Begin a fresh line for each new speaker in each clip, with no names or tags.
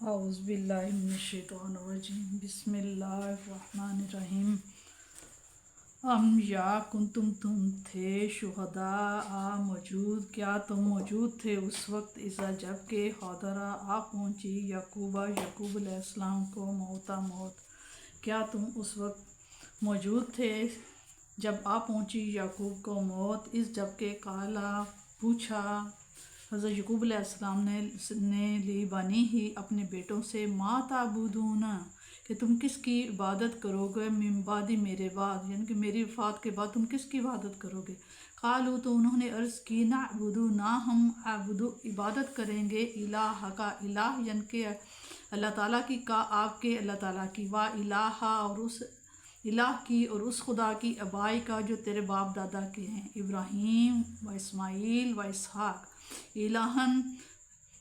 اعوذ باللہ من الشیطان الرجیم بسم اللہ الرحمن الرحیم ام یا کنتم تم تھے شہداء موجود، کیا تم موجود تھے اس وقت اذا جب کہ حضرا آ پہنچی یعقوب علیہ السلام کو موت کیا تم اس وقت موجود تھے جب آ پہنچی یعقوب کو موت، اس جب کہ قالا پوچھا حضرت یعقوب علیہ السلام نے لی بنی ہی اپنے بیٹوں سے ما تعبدون کہ تم کس کی عبادت کرو گے، من بعدی میرے بعد، یعنی کہ میری وفات کے بعد تم کس کی عبادت کرو گے۔ قالو تو انہوں نے عرض کی نعبدو نہ ہم عبدو عبادت کریں گے الہ کا الہ، یعنی کہ اللہ تعالیٰ کی، کا آپ کے اللہ تعالیٰ کی، وا الہ اور اس الہ کی اور اس خدا کی ابائی کا جو تیرے باپ دادا کے ہیں، ابراہیم و اسماعیل و اسحاق، الہن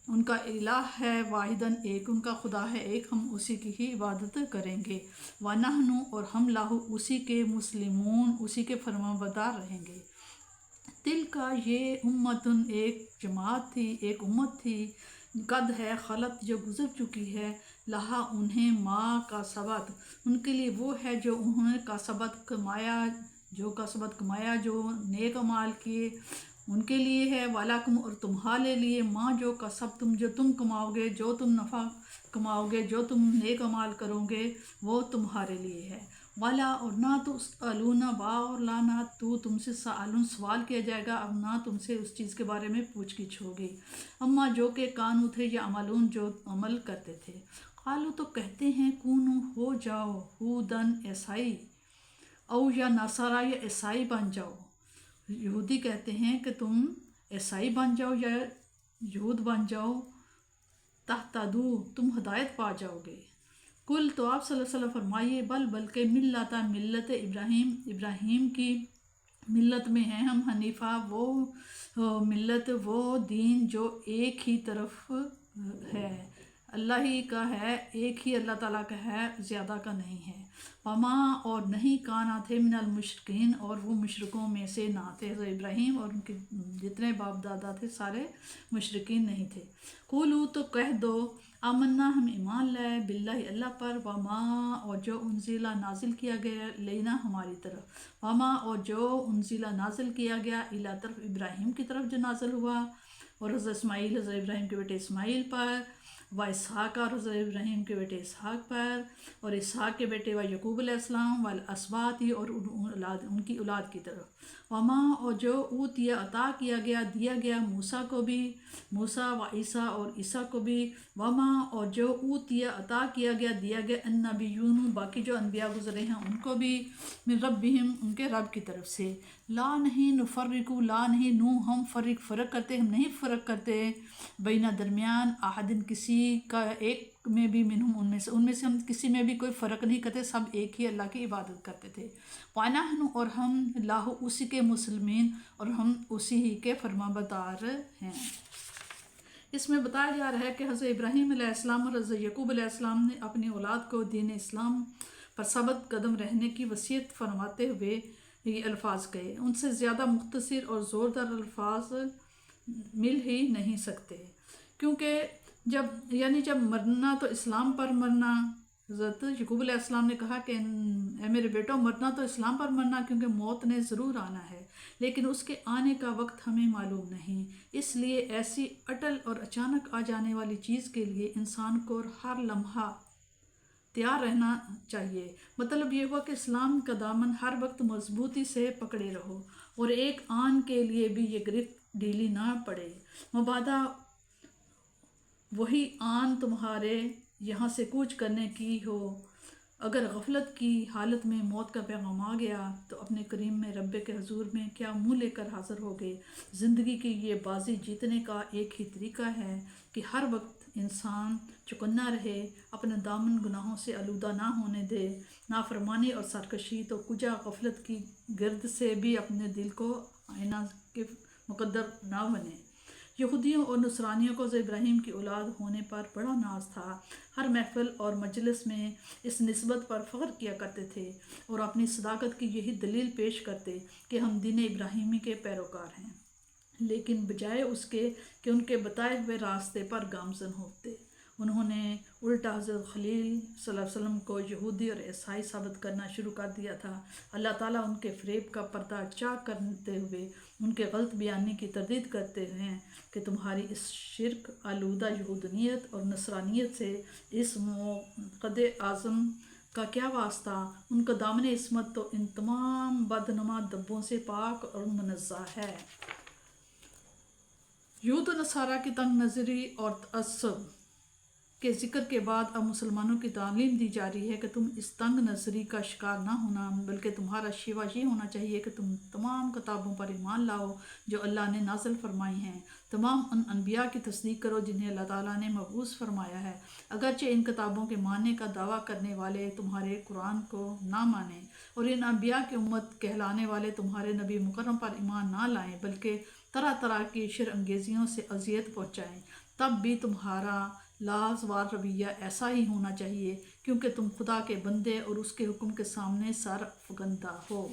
ان کا الہ ہے، واحدن ایک ان کا خدا ہے ایک، ہم اسی کی ہی عبادت کریں گے، وَنَحْنُ اور ہم لاہو اسی کے مسلمون اسی کے فرمانبردار رہیں گے۔ تل کا یہ امتن ایک جماعت تھی، ایک امت تھی، قد ہے خلط جو گزر چکی ہے، لہا انہیں ما کا سبت ان کے لیے وہ ہے جو انہوں نے کا سبت کمایا، جو نیک اعمال کیے ان کے لیے ہے، وَلَکُمْ اور تمہارے لیے ماں جو کسب تم جو تم کماؤ گے، جو تم نفع کماؤ گے، جو تم نیک اعمال کرو گے وہ تمہارے لیے ہے، ولا اور نہ تو تسألون با اور لا نہ تو تم سے سوال کیا جائے گا، اب نہ تم سے اس چیز کے بارے میں پوچھ گچھ ہوگی، اما جو کہ کانو تھے یا عملون جو عمل کرتے تھے، قالو تو کہتے ہیں کونو ہو جاؤ ہودن عیسائی، او یا نصارا یا عیسائی بن جاؤ، یہودی کہتے ہیں کہ تم عیسائی بن جاؤ یا یہود بن جاؤ، تہتدو تم ہدایت پا جاؤ گے، کل تو آپ صلی اللہ علیہ وسلم فرمائیے بلکہ ملت ابراہیم کی ملت میں ہیں ہم، حنیفہ وہ ملت وہ دین جو ایک ہی طرف ہے، اللہ ہی کا ہے، ایک ہی اللہ تعالیٰ کا ہے، زیادہ کا نہیں ہے، وما اور نہیں کانا تھے من المشرکین اور وہ مشرکوں میں سے نہ تھے، حضرت ابراہیم اور ان کے جتنے باپ دادا تھے سارے مشرکین نہیں تھے، قولو تو کہہ دو آمنا ہم ایمان لائے باللہ اللہ پر، وما اور جو انزلہ نازل کیا گیا لینا ہماری طرف، وما اور جو انزلہ نازل کیا گیا الا طرف ابراہیم کی طرف جو نازل ہوا، اور حضرت اسماعیل حضرت ابراہیم کے بیٹے اسماعیل پر، و اسحاق اور حضرت ابراہیم کے بیٹے اسحاق پر، اور اسحاق کے بیٹے و یعقوب علیہ السلام والاسباط اور ان کی اولاد کی طرف، وما اور جو اوتیا عطا کیا گیا دیا گیا موسیٰ کو بھی، موسیٰ و عیسیٰ اور عیسیٰ کو بھی، وما اور جو اوتیا عطا کیا گیا دیا گیا النبیون باقی جو انبیاء گزرے ہیں ان کو بھی، من ربہم ان کے رب کی طرف سے، لا نہیں نفرق لا نہیں نو ہم فرق کرتے، ہم نہیں فرق کرتے، بینہ درمیان احدن کسی کا ایک میں بھی، منہم ان میں سے ہم کسی میں بھی کوئی فرق نہیں کرتے، سب ایک ہی اللہ کی عبادت کرتے تھے، وَنَحْنُ اور ہم لاہو اسی کے مسلمین اور ہم اسی ہی کے فرمانبردار ہیں۔ اس میں بتایا جا رہا ہے کہ حضرت ابراہیم علیہ السلام اور حضرت یعقوب علیہ السلام نے اپنی اولاد کو دین اسلام پر ثابت قدم رہنے کی وصیت فرماتے ہوئے یہ الفاظ کہے، ان سے زیادہ مختصر اور زوردار الفاظ مل ہی نہیں سکتے، کیونکہ جب مرنا تو اسلام پر مرنا، حضرت یعقوب علیہ السلام نے کہا کہ اے میرے بیٹوں مرنا تو اسلام پر مرنا، کیونکہ موت نے ضرور آنا ہے، لیکن اس کے آنے کا وقت ہمیں معلوم نہیں، اس لیے ایسی اٹل اور اچانک آ جانے والی چیز کے لیے انسان کو ہر لمحہ تیار رہنا چاہیے، مطلب یہ ہوا کہ اسلام کا دامن ہر وقت مضبوطی سے پکڑے رہو، اور ایک آن کے لیے بھی یہ گرفت ڈھیلی نہ پڑے، مبادا وہی آن تمہارے یہاں سے کوچ کرنے کی ہو، اگر غفلت کی حالت میں موت کا پیغام آ گیا تو اپنے کریم میں رب کے حضور میں کیا منہ لے کر حاضر ہوگے۔ زندگی کی یہ بازی جیتنے کا ایک ہی طریقہ ہے کہ ہر وقت انسان چکنا رہے، اپنے دامن گناہوں سے آلودہ نہ ہونے دے، نافرمانی اور سرکشی تو کجا غفلت کی گرد سے بھی اپنے دل کو آئینہ کے مقدر نہ بنے۔ یہودیوں اور نصرانیوں کو حضرت ابراہیم کی اولاد ہونے پر بڑا ناز تھا، ہر محفل اور مجلس میں اس نسبت پر فخر کیا کرتے تھے اور اپنی صداقت کی یہی دلیل پیش کرتے کہ ہم دین ابراہیمی کے پیروکار ہیں، لیکن بجائے اس کے کہ ان کے بتائے ہوئے راستے پر گامزن ہوتے، انہوں نے الٹا حضرت خلیل صلی اللہ علیہ وسلم کو یہودی اور عیسائی ثابت کرنا شروع کر دیا تھا۔ اللہ تعالیٰ ان کے فریب کا پردہ چاک کرتے ہوئے ان کے غلط بیانی کی تردید کرتے ہیں کہ تمہاری اس شرک آلودہ یہودنیت اور نصرانیت سے اس موقد اعظم کا کیا واسطہ؟ ان کا دامن عصمت تو ان تمام بدنما دبوں سے پاک اور منزہ ہے۔ یہود و نصارہ کی تنگ نظری اور تعصب کے ذکر کے بعد اب مسلمانوں کی تعلیم دی جا رہی ہے کہ تم اس تنگ نظری کا شکار نہ ہونا، بلکہ تمہارا شیوا یہ ہونا چاہیے کہ تم تمام کتابوں پر ایمان لاؤ جو اللہ نے نازل فرمائی ہیں، تمام ان انبیاء کی تصدیق کرو جنہیں اللہ تعالیٰ نے مبعوث فرمایا ہے، اگرچہ ان کتابوں کے ماننے کا دعویٰ کرنے والے تمہارے قرآن کو نہ مانیں، اور ان انبیاء کی امت کہلانے والے تمہارے نبی مکرم پر ایمان نہ لائیں بلکہ طرح طرح کی شر انگیزیوں سے اذیت پہنچائیں، تب بھی تمہارا لازوال رویہ ایسا ہی ہونا چاہیے کیونکہ تم خدا کے بندے اور اس کے حکم کے سامنے سر افگندہ ہو۔